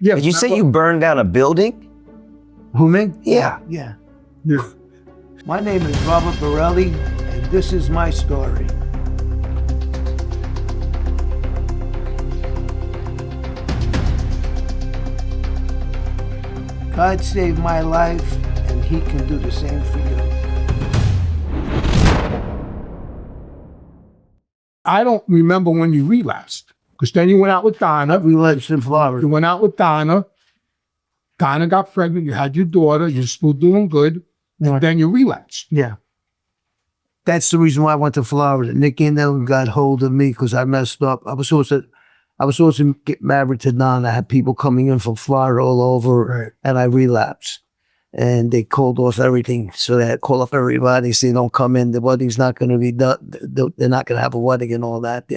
Yeah. Did you say you burned down a building? Who, me? Yeah. Yeah. Yeah. My name is Robert Borelli, and this is my story. God saved my life, and he can do the same for you. I don't remember when you relapsed, because then you went out with Donna. I relapsed in Florida. You went out with Donna. Donna got pregnant. You had your daughter. You're still doing good. And then you relapsed. Yeah. That's the reason why I went to Florida. Nicky and them got hold of me because I messed up. I was supposed to get married to Donna. I had people coming in from Florida all over, Right. and I relapsed. And they called off everything. So they had to call off everybody, say, don't come in. The wedding's not going to be done. They're not going to have a wedding and all that.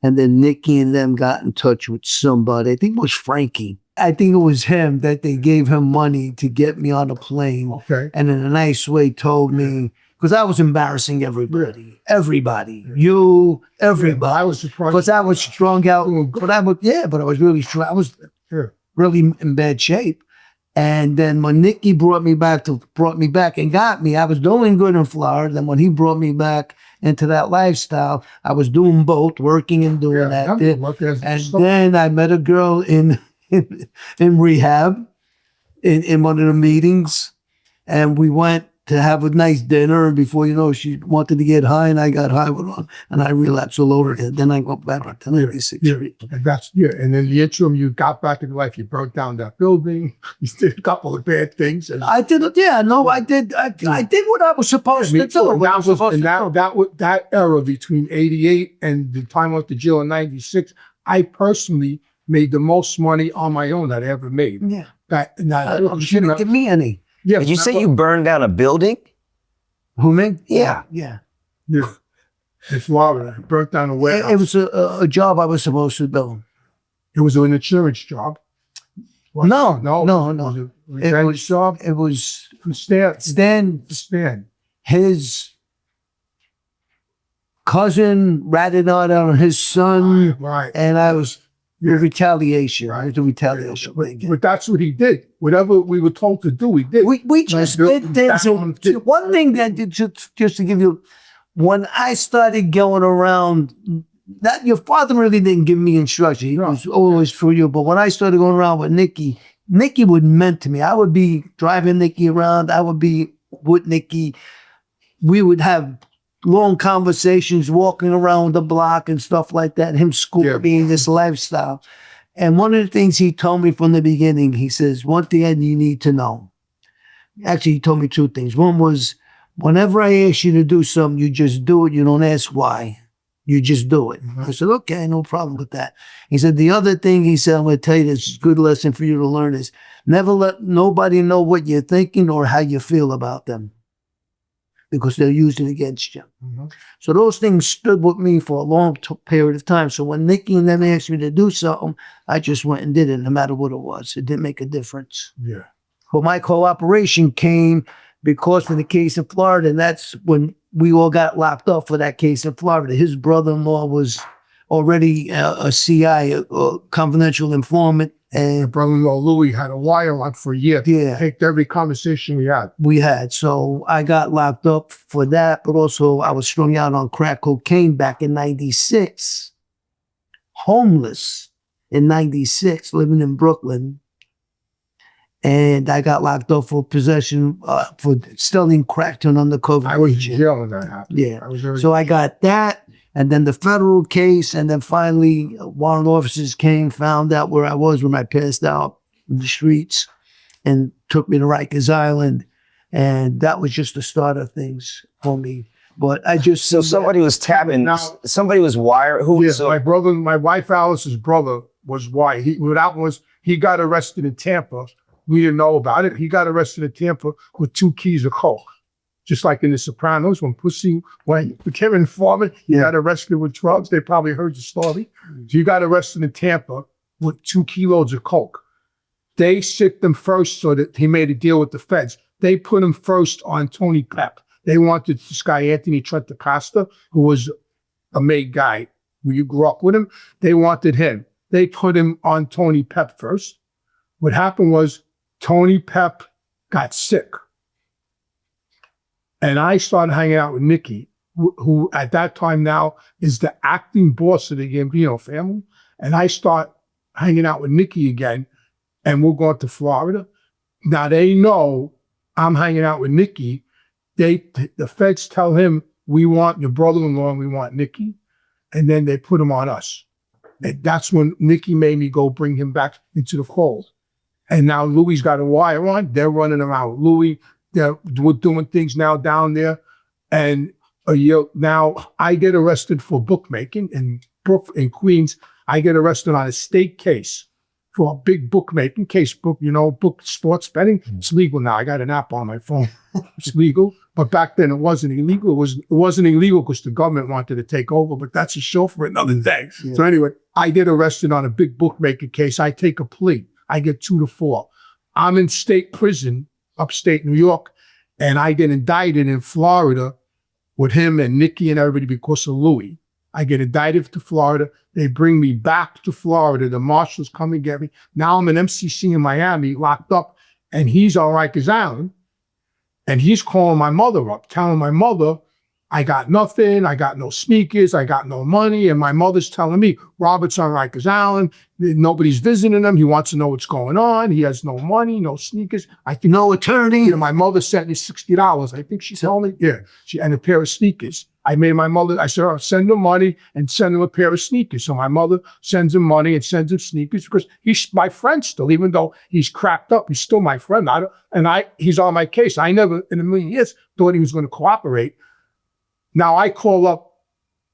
And then Nicky and them got in touch with somebody. I think it was Frankie. I think it was him that they gave him money to get me on a plane. Okay. And in a nice way told me, because I was embarrassing everybody. Everybody. You, everybody. I was surprised. Because I was strung out. But I was really strong. I was really in bad shape. And then when Nicky brought me back and got me, I was doing good in Florida. Then when he brought me back into that lifestyle, I was doing both, working and doing that. And then I met a girl in rehab in one of the meetings, and we went to have a nice dinner. And before you know, she wanted to get high, and I got high with her, and I relapsed all over again. Then I went back to 36 years. And in the interim, you got back into life. You burnt down that building. You did a couple of bad things. And I did it. Yeah, no, I did. I did what I was supposed to do. That era between 88 and the time I went to jail in 96, I personally made the most money on my own that I ever made. Yeah. You didn't give me any. Yeah. Did you say you burned down a building? Who, me? Yeah. Yeah. Yeah. In Florida, I burnt down a warehouse. It was a job I was supposed to do. It was an insurance job. What? No. It was a job. It was Stan. His cousin ratted on his son. Right. And I was retaliation. Right? The retaliation. But that's what he did. Whatever we were told to do, we did. We just did things. One thing that just to give you, when I started going around, that your father really didn't give me instruction. He was always for you. But when I started going around with Nicky would meant to me. I would be driving Nicky around. I would be with Nicky. We would have long conversations, walking around the block and stuff like that. Him schooling me in this lifestyle. And one of the things he told me from the beginning, he says, one thing you need to know. Actually, he told me two things. One was, whenever I ask you to do something, you just do it. You don't ask why. You just do it. I said, okay, no problem with that. He said, the other thing, he said, I'm going to tell you this is a good lesson for you to learn is never let nobody know what you're thinking or how you feel about them, because they'll use it against you. So those things stood with me for a long period of time. So when Nicky and them asked me to do something, I just went and did it, no matter what it was. It didn't make a difference. Yeah. But my cooperation came because of the case in Florida, and that's when we all got locked up for that case in Florida. His brother-in-law was already a CI, a confidential informant. And my brother-in-law Louis had a wire lock for a year. Yeah. Picked every conversation we had. So I got locked up for that, but also I was strung out on crack cocaine back in 96. Homeless in 96, living in Brooklyn. And I got locked up for possession, for selling crack to an undercover. I was in jail when that happened. Yeah. So I got that. And then the federal case, and then finally warrant officers came, found out where I was when I passed out in the streets, and took me to Rikers Island. And that was just the start of things for me. But I just... So somebody was tapping, somebody was wired. Who? Yeah, my wife Alice's brother was wired. He got arrested in Tampa. We didn't know about it. He got arrested in Tampa with 2 keys of coke. Just like in The Sopranos, when Pussy became an informant, he got arrested with drugs. They probably heard the story. So he got arrested in Tampa with 2 kilos of coke. They sicked him first so that he made a deal with the feds. They put him first on Tony Pep. They wanted this guy, Anthony Trentacosta, who was a made guy. You grew up with him. They wanted him. They put him on Tony Pep first. What happened was Tony Pep got sick. And I started hanging out with Nikki, who at that time now is the acting boss of the Gambino family. And I start hanging out with Nikki again, and we're going to Florida. Now they know I'm hanging out with Nikki. The feds tell him, we want your brother-in-law and we want Nikki. And then they put him on us. And that's when Nikki made me go bring him back into the fold. And now Louis's got a wire on. They're running around with Louis. We're doing things now down there. And a year now, I get arrested for bookmaking in Queens. I get arrested on a state case for a big bookmaking case. Book sports betting. It's legal now. I got an app on my phone. It's legal. But back then it wasn't illegal. It wasn't illegal because the government wanted to take over, but that's a show for another day. Yeah. So anyway, I get arrested on a big bookmaking case. I take a plea. I get 2 to 4. I'm in state prison, upstate New York, and I get indicted in Florida with him and Nikki and everybody because of Louis. I get indicted to Florida. They bring me back to Florida. The marshals come and get me. Now I'm in MCC in Miami, locked up, and he's on Rikers Island. And he's calling my mother up, telling my mother, I got nothing, I got no sneakers, I got no money. And my mother's telling me, Robert's on Rikers Island, nobody's visiting him, he wants to know what's going on, he has no money, no sneakers. I think no attorney. And my mother sent me $60. I think she told me, and a pair of sneakers. I made my mother, I said, send him money and send him a pair of sneakers. So my mother sends him money and sends him sneakers because he's my friend still, even though he's cracked up, he's still my friend. He's on my case. I never in a million years thought he was going to cooperate. Now I call up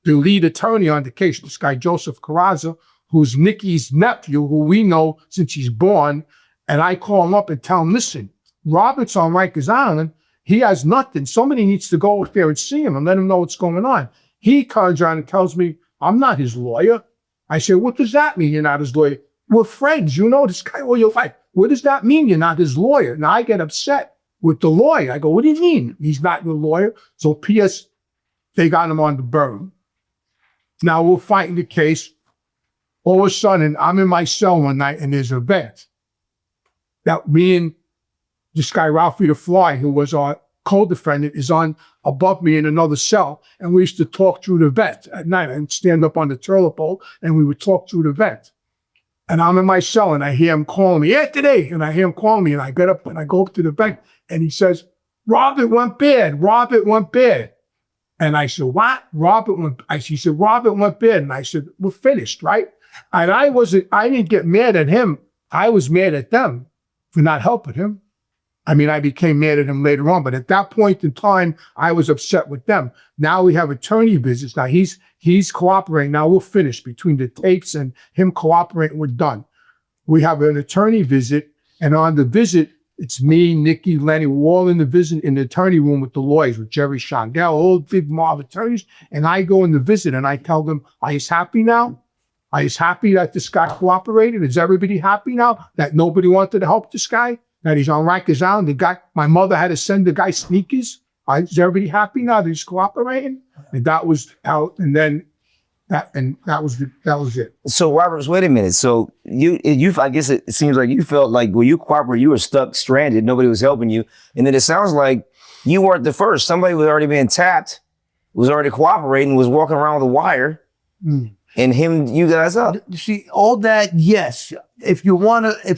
the lead attorney on the case, this guy, Joseph Carrazza, who's Nikki's nephew, who we know since he's born. And I call him up and tell him, listen, Robert's on Rikers Island. He has nothing. Somebody needs to go up there and see him and let him know what's going on. He comes around and tells me, I'm not his lawyer. I say, what does that mean you're not his lawyer? We're friends. You know this guy all your life. What does that mean you're not his lawyer? Now I get upset with the lawyer. I go, what do you mean he's not your lawyer? So P.S., they got him on the burn. Now we're fighting the case. All of a sudden, I'm in my cell one night and there's a vet. That me and this guy, Ralphie the Fly, who was our co-defendant, is on above me in another cell. And we used to talk through the vet at night and stand up on the toilet bowl and we would talk through the vet. And I'm in my cell and I hear him calling me, today. And I hear him calling me and I get up and I go up to the vet and he says, Robert went bad. Robert went bad. And I said, what? He said, Robert went bad. And I said, we're finished, right? And I didn't get mad at him. I was mad at them for not helping him. I mean, I became mad at him later on, but at that point in time, I was upset with them. Now we have attorney visits. Now he's cooperating. Now we're finished between the tapes and him cooperating. We're done. We have an attorney visit, and on the visit, it's me, Nikki, Lenny, we're all in the attorney room with the lawyers, with Jerry Shangel, all big mob attorneys. And I go in the visit and I tell them, are you happy now? Are you happy that this guy cooperated? Is everybody happy now that nobody wanted to help this guy? That he's on Rikers Island? My mother had to send the guy sneakers. Is everybody happy now that he's cooperating? And that was out, and then that was it. So Roberts, wait a minute. So you I guess it seems like you felt like when you cooperated, you were stuck, stranded, nobody was helping you. And then it sounds like you weren't the first. Somebody was already being tapped, was already cooperating, was walking around with a wire, and you guys up. See, all that, yes. If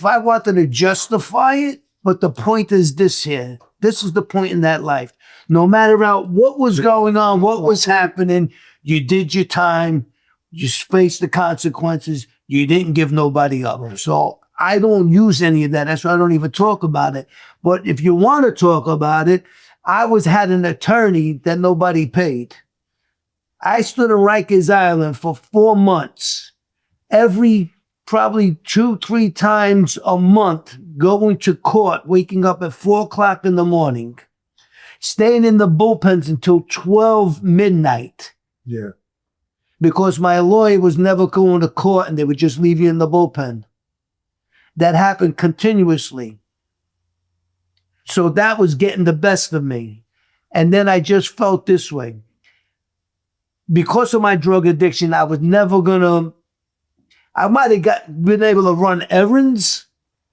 I wanted to justify it, but the point is this here. This is the point in that life. No matter what was going on, what was happening, you did your time, you faced the consequences, you didn't give nobody up. So I don't use any of that. That's why I don't even talk about it. But if you want to talk about it, I had an attorney that nobody paid. I stood in Rikers Island for 4 months, every probably 2-3 times a month, going to court, waking up at 4 o'clock in the morning, staying in the bullpens until 12 midnight. Yeah. Because my lawyer was never going to court and they would just leave you in the bullpen. That happened continuously. So that was getting the best of me. And then I just felt this way. Because of my drug addiction, I was never I might have been able to run errands,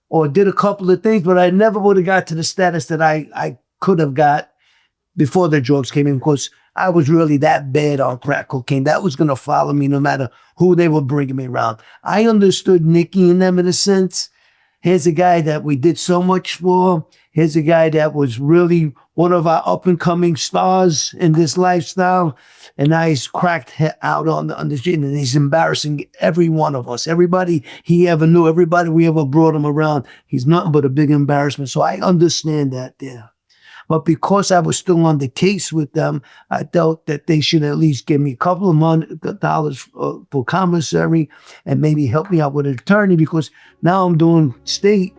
or did a couple of things, but I never would have got to the status that I could have got before the drugs came in, because I was really that bad on crack cocaine. That was going to follow me no matter who they were bringing me around. I understood Nicky and them in a sense. Here's a guy that we did so much for. Here's a guy that was really one of our up-and-coming stars in this lifestyle. And now he's cracked out on the street, and he's embarrassing every one of us. Everybody he ever knew, everybody we ever brought him around, he's nothing but a big embarrassment. So I understand that there. But because I was still on the case with them, I felt that they should at least give me a couple of dollars for commissary and maybe help me out with an attorney, because now I'm doing state,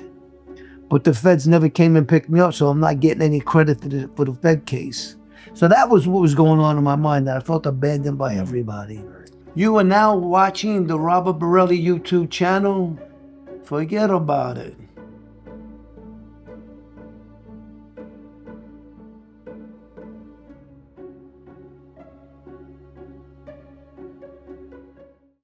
but the feds never came and picked me up, so I'm not getting any credit for the Fed case. So that was what was going on in my mind, that I felt abandoned by everybody. You are now watching the Robert Borelli YouTube channel. Forget about it.